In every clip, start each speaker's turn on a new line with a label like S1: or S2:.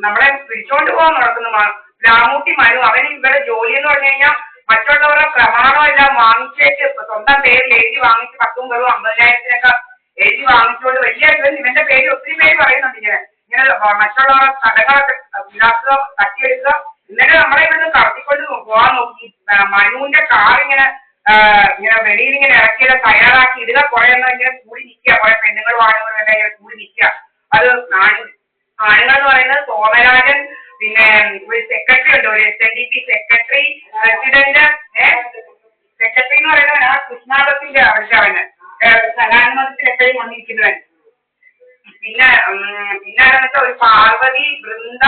S1: നമ്മളെ പിടിച്ചോണ്ട് പോകാൻ നടക്കുന്നു. രാമൂട്ടി മനു അവന് ഇവിടെ ജോലി എന്ന് പറഞ്ഞു കഴിഞ്ഞാൽ മറ്റുള്ളവരുടെ പ്രമാണം എല്ലാം വാങ്ങിച്ചേക്ക് സ്വന്തം പേരിൽ എഴുതി വാങ്ങിച്ച് 10,000 50,000 എഴുതി വാങ്ങിച്ചുകൊണ്ട് വലിയ ഇവന്റെ പേര് ഒത്തിരി പേര് പറയുന്നുണ്ട് ഇങ്ങനെ മറ്റുള്ളവരുടെ കടകളൊക്കെ വിലാസം തട്ടിയെടുക്കുക. ഇന്നലെ നമ്മളെ ഇവിടുന്ന് കടത്തിക്കൊണ്ട് പോകാൻ നോക്കി. മനുവിന്റെ കാർ ഇങ്ങനെ വെളിയിൽ ഇങ്ങനെ ഇറക്കിയത് തയ്യാറാക്കി ഇടുക. കുറെ എണ്ണം ഇങ്ങനെ കൂടി നിൽക്കുക. കുറെ പെണ്ണുങ്ങളും ആണുങ്ങളും എല്ലാം ഇങ്ങനെ കൂടി നിൽക്കുക. അത് ആണുങ്ങൾ എന്ന് പറയുന്നത് സോമരാജൻ, പിന്നെ ഒരു സെക്രട്ടറി ഉണ്ട്, ഒരു SNDP സെക്രട്ടറി, പ്രസിഡന്റ്. സെക്രട്ടറി എന്ന് പറയുന്നവൻ ആ കൃഷ്ണാദത്തിന്റെ അവന് സലാൻമതത്തിൽ എപ്പോഴും വന്നിരിക്കുന്നവൻ. പിന്നെ ആണെന്ന് വെച്ചാൽ ഒരു പാർവതി, വൃന്ദ,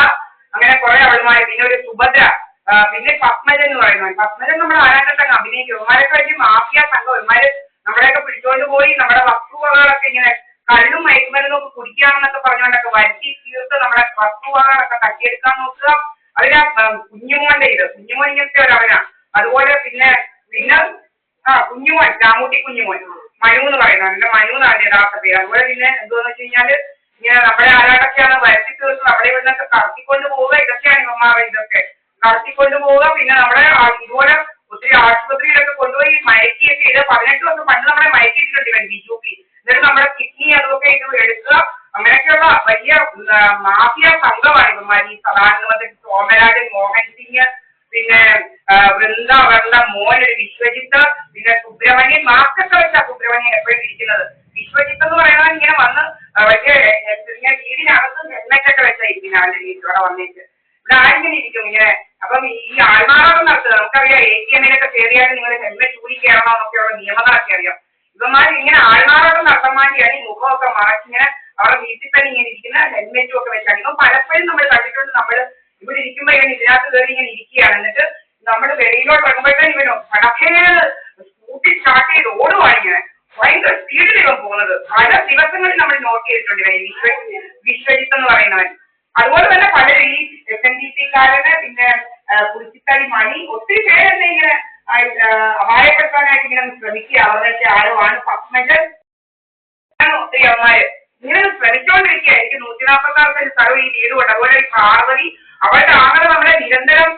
S1: അങ്ങനെ കുറെ അവളുമാര്, പിന്നെ ഒരു സുഭദ്ര, പിന്നെ പത്മജൻ എന്ന് പറയുന്നവൻ. പത്മജൻ നമ്മുടെ ആരാണ്ടത്തങ്ങ് അഭിനയിക്കും. ഇവന്മാരൊക്കെ വലിയ മാഫിയ സംഘം. ഇവന്മാര് നമ്മളെയൊക്കെ പിടിച്ചോണ്ട് പോയി നമ്മുടെ വസ്തുവകകളൊക്കെ ഇങ്ങനെ കള്ളും മയക്കുമരുന്നൊക്കെ കുടിക്കാമെന്നൊക്കെ പറഞ്ഞുകൊണ്ടൊക്കെ വരുത്തി തീർത്ത് നമ്മുടെ വസ്തുവകകളൊക്കെ തട്ടിയെടുക്കാൻ നോക്കുക. അതിനാ കുഞ്ഞുമോന്റെ കുഞ്ഞുമോൻ ഇങ്ങനത്തെ ഒരവനാ. അതുപോലെ പിന്നെ കുഞ്ഞുമോൻ, രാമൂട്ടി കുഞ്ഞുമോൻ, മനു എന്ന് പറയുന്നത്. എന്റെ മനു എന്നാണ് യഥാർത്ഥ പേര്. അതുപോലെ പിന്നെ എന്തുവെന്ന് വെച്ച് കഴിഞ്ഞാല് ഇങ്ങനെ നമ്മുടെ ആരാടൊക്കെയാണ് വരുത്തി തീർത്ത് നമ്മളെ ഇവിടുന്നൊക്കെ കടത്തിക്കൊണ്ട് പോവുക. ഇതൊക്കെയാണ് ഇവന്മാരുടെ ഇതൊക്കെ കടത്തിക്കൊണ്ട് പോവുക. പിന്നെ നമ്മളെ ഇതുപോലെ ഒത്തിരി ആശുപത്രിയിലൊക്കെ കൊണ്ടുപോയി മയക്കിയൊക്കെ ഇത് 18 ദിവസം പണ്ട് നമ്മളെ മയക്കിയിട്ടുണ്ട് ഇവൻ BJP. എന്നിട്ട് നമ്മുടെ കിഡ്നി അതൊക്കെ ഇത് എടുക്കുക. അങ്ങനെയൊക്കെയുള്ള വലിയ മാഫിയ സംഘമാണ് ഇവന്മാർ. ഈ സദാനന്ദ, സോമരാജൻ, മോഹൻ സിംഗ്, പിന്നെ വൃന്ദ, അവരുടെ മോൻ ഒരു വിശ്വജിത്ത്, പിന്നെ സുബ്രഹ്മണ്യൻ. മാസ്കൊക്കെ വെച്ചാ സുബ്രഹ്മണ്യൻ എപ്പോഴും ഇരിക്കുന്നത്. വിശ്വജിത്ത് എന്ന് പറയുന്നത് ഇങ്ങനെ വന്ന് വലിയ വീടിനകത്ത് ഹെൽമെറ്റൊക്കെ വെച്ചായിരിക്കും അവന്റെ വീട്ടിലൂടെ വന്നിട്ട് ഇവിടെ ആരിങ്ങനെ ഇരിക്കും ഇങ്ങനെ. അപ്പം ഈ ആൾമാറാട്ടം നടത്തുക. നമുക്കറിയാം ATM-ലൊക്കെ കയറിയാലും നിങ്ങൾ ഹെൽമെറ്റ് ഊരി കയറണോ എന്നൊക്കെയുള്ള നിയമങ്ങളൊക്കെ അറിയാം. ഇവന്മാർ ഇങ്ങനെ ആൾമാറാട്ടം നടത്താൻ വേണ്ടിയാണ് ഈ മുഖമൊക്കെ മറച്ചിങ്ങനെ അവരുടെ വീട്ടിൽ തന്നെ ഇങ്ങനെ ഇരിക്കുന്ന ഹെൽമെറ്റും ഒക്കെ വെച്ചാണ്. ഇവൻ പലപ്പോഴും നമ്മൾ കണ്ടിട്ടുണ്ട്. നമ്മൾ ഇവിടെ ഇരിക്കുമ്പോ ഇവൻ ഇതിനകത്ത് കയറി ഇങ്ങനെ ഇരിക്കുകയാണ്. എന്നിട്ട് നമ്മൾ വെളിയിലോട്ട് ഇറങ്ങുമ്പോഴത്തേനും ഇവനോ പടക്കേ സ്കൂട്ടി സ്റ്റാർട്ട് ചെയ്ത് ഓടുവാണ് ഇങ്ങനെ. ഭയങ്കര സ്പീഡിൽ ഇവൻ പോകുന്നത്. പല ദിവസങ്ങളിൽ നമ്മൾ നോട്ട് ചെയ്തിട്ടുണ്ട് ഇവൻ വിശ്വജിത്ത് എന്ന് പറയുന്നവൻ. അതുപോലെ തന്നെ പലരും ഈ SNDP-കാരന്, പിന്നെ കുളിച്ചിത്തടി മണി, ഒത്തിരി പേരെന്നെ ഇങ്ങനെ അപായപ്പെടുത്താനായിട്ട് ഇങ്ങനെ ശ്രമിക്കുക. അവരുടെ ആരോ ആണ് പത്മജൻ. ഒത്തിരി അവന്മാര് ഇങ്ങനെ ശ്രമിച്ചുകൊണ്ടിരിക്കുക. എനിക്ക് 140 146 സെന്റ് സ്ഥലവും ഈ വീടും ഉണ്ട്. അതുപോലെ ഈ പാർവതി അവളുടെ ആങ്ങളെ നമ്മളെ നിരന്തരം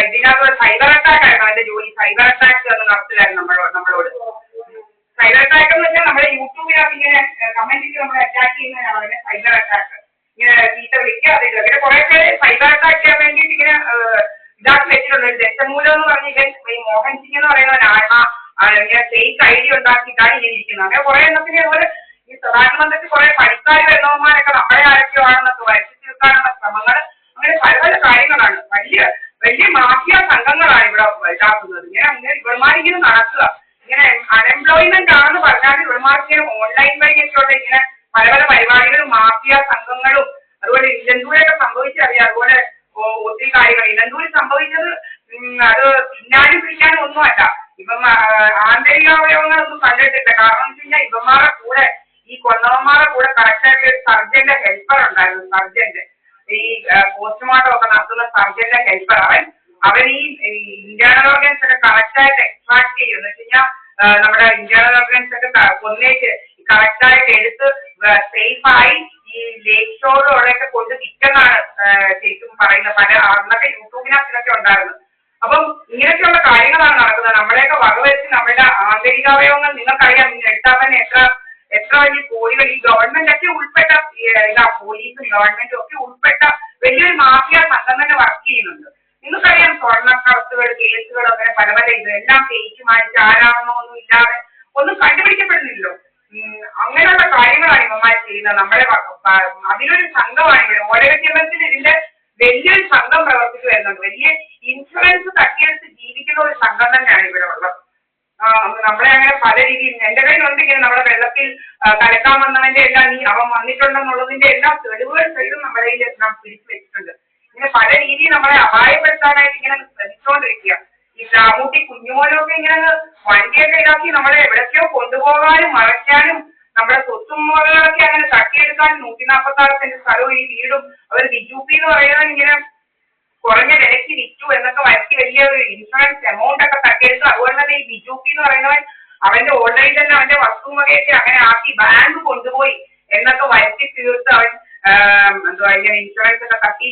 S1: ഇതിനകത്ത് സൈബർ അറ്റാക്ക് ആയിരുന്നു അവന്റെ ജോലി. സൈബർ അറ്റാക്ക് എന്ന് നടത്തില്ലായിരുന്നു നമ്മളോട്. സൈബർ അറ്റാക്ക് എന്ന് വെച്ചാൽ നമ്മുടെ യൂട്യൂബിനകത്ത് ഇങ്ങനെ കമന്റിൽ നമ്മളെ അറ്റാക്ക് ചെയ്യുന്നതാണ് അവനെ സൈബർ അറ്റാക്ക്. ഇങ്ങനെ ചീത്ത വിളിക്കുക അത് ഇങ്ങനെ കുറെ പേര് സൈബർ അറ്റാക്ക് ചെയ്യാൻ വേണ്ടിയിട്ട് ഇങ്ങനെ ഇതാക്കി വെച്ചിട്ടുണ്ട്. ദശമൂലം എന്ന് പറഞ്ഞ ഈ മോഹൻ സിംഗ് എന്ന് പറയുന്ന ഇങ്ങനെ ഫേക്ക് ഐഡി ഉണ്ടാക്കിയിട്ടാണ് ഇങ്ങനെ ഇരിക്കുന്നത്. അങ്ങനെ കുറെ എണ്ണത്തിന് അതുപോലെ ഈ പ്രധാനമന്ത്രിക്ക് കുറെ പണിക്കാർ വരുന്നവന്മാരൊക്കെ നമ്മളെ ആരൊക്കെയോ ആണെന്നൊക്കെ വരുത്തി തീർക്കാനുള്ള ശ്രമങ്ങൾ, അങ്ങനെ പല പല കാര്യങ്ങളാണ്. വലിയ വലിയ മാഫിയ സംഘങ്ങളാണ് ഇവിടെ ഇതാക്കുന്നത്. ഇങ്ങനെ ഇവന്മാരിങ്ങനെ നടക്കുക. ഇങ്ങനെ അൺഎംപ്ലോയ്മെന്റ് ആണെന്ന് പറഞ്ഞാൽ ഇവന്മാർക്ക് ഇങ്ങനെ ഓൺലൈൻ വഴിയൊക്കെയുള്ള ഇങ്ങനെ പല പല പരിപാടികളും മാഫിയ സംഘങ്ങളും അതുപോലെ ഇലന്തൂരൊക്കെ സംഭവിച്ചറിയാം. അതുപോലെ ഒത്തിരി കാര്യങ്ങൾ ഇലന്തൂരിൽ സംഭവിച്ചത് അത് പിന്നാലും പിടിക്കാനും ഒന്നുമല്ല. ഇപ്പം ആന്തരികാവയവങ്ങളൊന്നും കണ്ടിട്ടില്ല. കാരണം എന്ന് വെച്ച് കഴിഞ്ഞാൽ ഇവന്മാരുടെ കൂടെ ഈ കൊന്നവന്മാരുടെ കൂടെ കറക്റ്റായിട്ട് ഒരു സർജന്റെ ഹെൽപ്പർ ഉണ്ടായിരുന്നു. സർജന്റെ ഈ പോസ്റ്റ്മോർട്ടം ഒക്കെ നടത്തുന്ന സർജന്റെ ഹെൽപ്പർ അവൻ ഈ ഇന്റേണൽ ഓർഗൻസ് ഒക്കെ കറക്റ്റായിട്ട് എക്സ്ട്രാക്ട് ചെയ്യും. എന്ന് വെച്ച് കഴിഞ്ഞാൽ നമ്മുടെ ഇന്റേണൽ ഓർഗൻസ് ഒക്കെ കൊന്നേച്ച് കറക്റ്റായിട്ട് എടുത്ത് സേഫായി ഈ ലേക്ക് ഷോറിലൂടെയൊക്കെ കൊണ്ട് വിറ്റെന്നാണ് ശരിക്കും പറയുന്നത്. പല അന്നൊക്കെ യൂട്യൂബിനകത്തൊക്കെ ഉണ്ടായിരുന്നു. അപ്പം ഇങ്ങനെയൊക്കെയുള്ള കാര്യങ്ങളാണ് നടക്കുന്നത്. നമ്മളെയൊക്കെ വകവെച്ച് നമ്മളുടെ ആന്തരികാവയവങ്ങൾ നിങ്ങൾക്കറിയാം എടുത്താൽ തന്നെ എത്ര വലിയ കോടികൾ ഈ ഗവൺമെന്റ് ഒക്കെ ഉൾപ്പെട്ട പോലീസും ഗവൺമെന്റും ഒക്കെ ഉൾപ്പെട്ട വലിയൊരു മാഫിയ സംഘം തന്നെ വർക്ക് ചെയ്യുന്നുണ്ട്. നിങ്ങൾക്കറിയാം സ്വർണ്ണക്കടത്തുകൾ കേസുകൾ അങ്ങനെ പല പല ഇതെല്ലാം തേച്ച് മാറ്റി ആരാണെന്നൊന്നും ഇല്ലാതെ ഒന്നും കണ്ടുപിടിക്കപ്പെടുന്നില്ലല്ലോ. അങ്ങനെയുള്ള കാര്യങ്ങളാണ് ഇവന്മാർ ചെയ്യുന്നത്. നമ്മളെ അതിലൊരു സംഘമാണ് ഇവിടെ ഓരോ ഇതിന്റെ വലിയൊരു സംഘം പ്രവർത്തിച്ചു വരുന്നുണ്ട്. വലിയ ഇൻഷുറൻസ് തട്ടിയെടുത്ത് ജീവിക്കുന്ന ഒരു സംഘം തന്നെയാണ് ഇവിടെ ഉള്ളത്. നമ്മളെ അങ്ങനെ പല രീതിയിൽ എന്റെ കയ്യിലുണ്ട് ഇങ്ങനെ നമ്മുടെ വെള്ളത്തിൽ കലക്കാൻ വന്നവന്റെ എല്ലാം അവൻ വന്നിട്ടുണ്ടെന്നുള്ളതിന്റെ എല്ലാ തെളിവുകളും നമ്മുടെ കയ്യിൽ നാം പിടിച്ചു വെച്ചിട്ടുണ്ട്. ഇങ്ങനെ പല രീതിയിൽ നമ്മളെ അപായപ്പെടുത്താനായിട്ട് ഇങ്ങനെ ശ്രമിച്ചുകൊണ്ടിരിക്കുക. ഈ രാമൂട്ടി കുഞ്ഞുമോനൊക്കെ ഇങ്ങനെ വണ്ടിയൊക്കെ ഇതാക്കി നമ്മളെ എവിടേക്കോ കൊണ്ടുപോകാനും മറയ്ക്കാനും നമ്മുടെ സ്വത്തും മുതലൊക്കെ അങ്ങനെ തട്ടിയെടുക്കാനും 146 സെന്റ് സ്ഥലവും ഈ വീടും അവർ ബിജുപി എന്ന് പറയുന്നത് ഇങ്ങനെ കുറഞ്ഞ വിലയ്ക്ക് വിറ്റു എന്നൊക്കെ വരുത്തി വലിയ ഒരു ഇൻഷുറൻസ് എമൗണ്ട് ഒക്കെ തട്ടിയെടുത്തു. അതുപോലെ തന്നെ ഈ ബിജുപി എന്ന് പറയുന്നവൻ അവന്റെ ഓൾറെഡി തന്നെ അവന്റെ വസ്തുവകയൊക്കെ അങ്ങനെ ആക്കി ബാങ്ക് കൊണ്ടുപോയി എന്നൊക്കെ വരുത്തി തീർത്ത് അവൻ എന്തുവാ ഇങ്ങനെ ഇൻഷുറൻസ് ഒക്കെ തട്ടി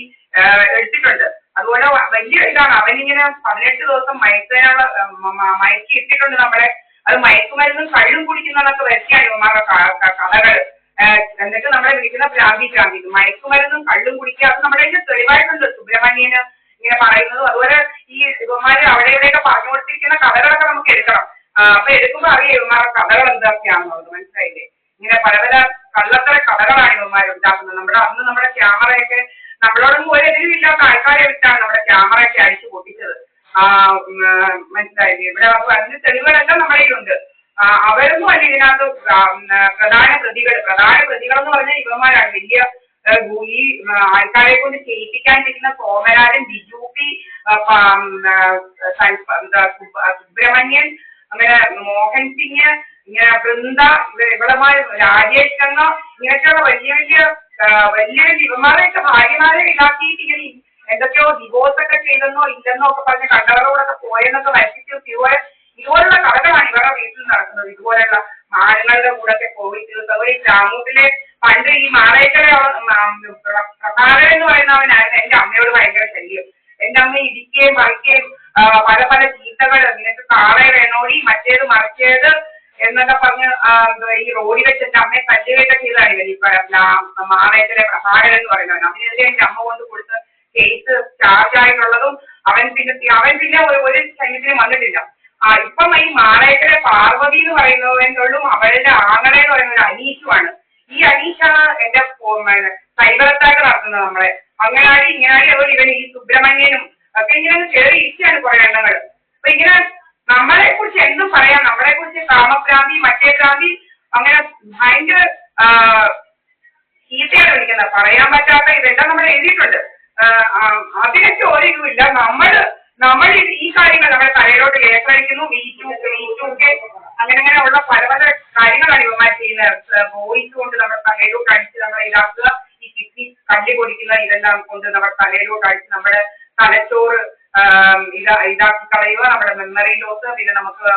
S1: എടുത്തിട്ടുണ്ട്. അതുപോലെ വലിയ ഇതാണ് അവനിങ്ങനെ 18 ദിവസം മയക്കി ഇട്ടിട്ടുണ്ട് നമ്മളെ. അത് മയക്കുമരുന്നും കള്ളും കുടിക്കുന്നതൊക്കെ വരുത്തിയാണ് ഇവന്മാരുടെ കഥകൾ. എന്നിട്ട് നമ്മളെ വിളിക്കുന്ന ഭ്രാന്തി മയക്കുമരുന്നും കള്ളും കുടിക്കുക. അത് നമ്മുടെ ഇതിന് തെളിവായിട്ടുണ്ട്. സുബ്രഹ്മണ്യന് ഇങ്ങനെ പറയുന്നതും അതുപോലെ ഈ ഇവന്മാര് അവിടെ ഇവിടെയൊക്കെ പറഞ്ഞു കൊടുത്തിരിക്കുന്ന കഥകളൊക്കെ നമുക്ക് എടുക്കണം. അപ്പൊ എടുക്കുമ്പോൾ അറിയാം ഇവന്മാരുടെ കഥകൾ എന്തൊക്കെയാണെന്നുള്ളത്. മനസ്സിലായില്ലേ? ഇങ്ങനെ പല പല കള്ളത്തര കഥകളാണ് ഇവന്മാർ ഉണ്ടാക്കുന്നത്. നമ്മുടെ ക്യാമറയൊക്കെ നമ്മളോടൊന്നും ഒരു എതിരുമില്ലാത്ത ആൾക്കാരെ വിട്ടാണ് നമ്മുടെ ക്യാമറയൊക്കെ അടിച്ചു പൊട്ടിച്ചത്. മനസ്സിലായില്ലേ? ഇവിടെ അതിന്റെ തെളിവുകളെല്ലാം നമ്മുടെ കയ്യിലുണ്ട്. അവരൊന്നും അല്ല ഇതിനകത്ത് പ്രധാന പ്രതികൾ എന്ന് പറഞ്ഞാൽ ഇവന്മാരാണ്. വലിയ ഈ ആൾക്കാരെ കൊണ്ട് ചെയ്യിപ്പിക്കാൻ ചെയ്യുന്ന സോമരാജൻ, ബിജുപി, സുബ്രഹ്മണ്യൻ, അങ്ങനെ മോഹൻ സിംഗ്, ഇങ്ങനെ വൃന്ദ, ഇവളമാർ രാജേഷ് ഖന്ന, ഇങ്ങനെയൊക്കെയുള്ള വലിയ ഇവന്മാരെയൊക്കെ ഭാര്യമാരെ ഇതാക്കിയിട്ട് ഇങ്ങനെ എന്തൊക്കെയോ ഡിവോഴ്സ് ഒക്കെ ചെയ്തെന്നോ ഇല്ലെന്നോ ഒക്കെ പറഞ്ഞ് കണ്ടവരോടൊക്കെ പോയെന്നൊക്കെ വരുത്തിച്ചു. ഇതുപോലുള്ള കഥകളാണ് ഇവരുടെ വീട്ടിൽ നടക്കുന്നത്. ഇതുപോലെയുള്ള ആളുകളുടെ കൂടെ ഒക്കെ പോയി തീർത്തവർ ഈ രാമൂട്ടിലെ പണ്ട് ഈ മാളേക്കര പ്രഭാകരൻ എന്ന് പറയുന്നവനായിരുന്നു എന്റെ അമ്മയോട് ഭയങ്കര ശല്യം. എന്റെ അമ്മ ഇടിക്കുകയും പറിക്കുകയും പല പല ചീത്തകൾ നിനക്ക് കാളെ വേണോടി മറ്റേത് മറിച്ചേത് എന്നൊക്കെ പറഞ്ഞ് ഈ റോഡിൽ വെച്ച് എന്റെ അമ്മയെ തല്ലുകയൊക്കെ ചെയ്താണ് ഇവർ. ഈ മാളേക്കര പ്രഭാകരൻ എന്ന് പറയുന്നവൻ. അതിനെതിരെ എന്റെ അമ്മ കൊണ്ട് കൊടുത്ത് കേസ് ചാർജ് ആയിട്ടുള്ളതും അവൻ പിന്നെ ഒരു സൈന്യത്തിനും വന്നിട്ടില്ല. ഇപ്പം ഈ മാളേക്കര പാർവതി എന്ന് പറയുന്നവനുള്ളും അവരുടെ ആങ്ങളെ എന്ന് പറയുന്നത് അനീഷുമാണ്. ഈ അനീഷാണ് എന്റെ സൈബർ അറ്റാക്ക് നടത്തുന്നത് നമ്മളെ. അങ്ങനാടി ഇങ്ങനാടി അതുപോലെ ഇവൻ ഈ സുബ്രഹ്മണ്യനും ഒക്കെ ഇങ്ങനെ കയറി ഇരിക്കുകയാണ് കുറെ എണ്ണങ്ങൾ. അപ്പൊ ഇങ്ങനെ നമ്മളെ കുറിച്ച് എന്തും പറയാം. നമ്മളെ കുറിച്ച് കാമഭ്രാന്തി മറ്റേ ഭ്രാന്തി അങ്ങനെ ഭയങ്കര ചീത്തയാണ് വിളിക്കുന്നത്. പറയാൻ പറ്റാത്ത ഇതെല്ലാം നമ്മൾ എഴുതിയിട്ടുണ്ട്. അതിനൊക്കെ ഒരു ഇതുമില്ല. നമ്മൾ ഈ കാര്യങ്ങൾ നമ്മുടെ തലയിലോട്ട് ലേഖനിക്കുന്നു. വീറ്റൂക്കെ അങ്ങനെ ഉള്ള പല പല കാര്യങ്ങളാണ് ഇവന്മാർ ചെയ്യുന്നത്. വോയിസ് കൊണ്ട് നമ്മുടെ തലയിലോട്ട് അടിച്ച് നമ്മളെ ഇതാക്കുക. ഈ കിഡ്നി കള്ളി പൊടിക്കുന്ന ഇതെല്ലാം കൊണ്ട് നമ്മുടെ തലയിലോട്ട് അടിച്ച് നമ്മുടെ തലച്ചോറ് ഇതാക്കി കളയുക. നമ്മുടെ മെമ്മറി ലോസ്, പിന്നെ നമുക്ക്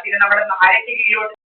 S1: പിന്നെ നമ്മുടെ നാരയ്ക്ക് കീഴിലോട്ട്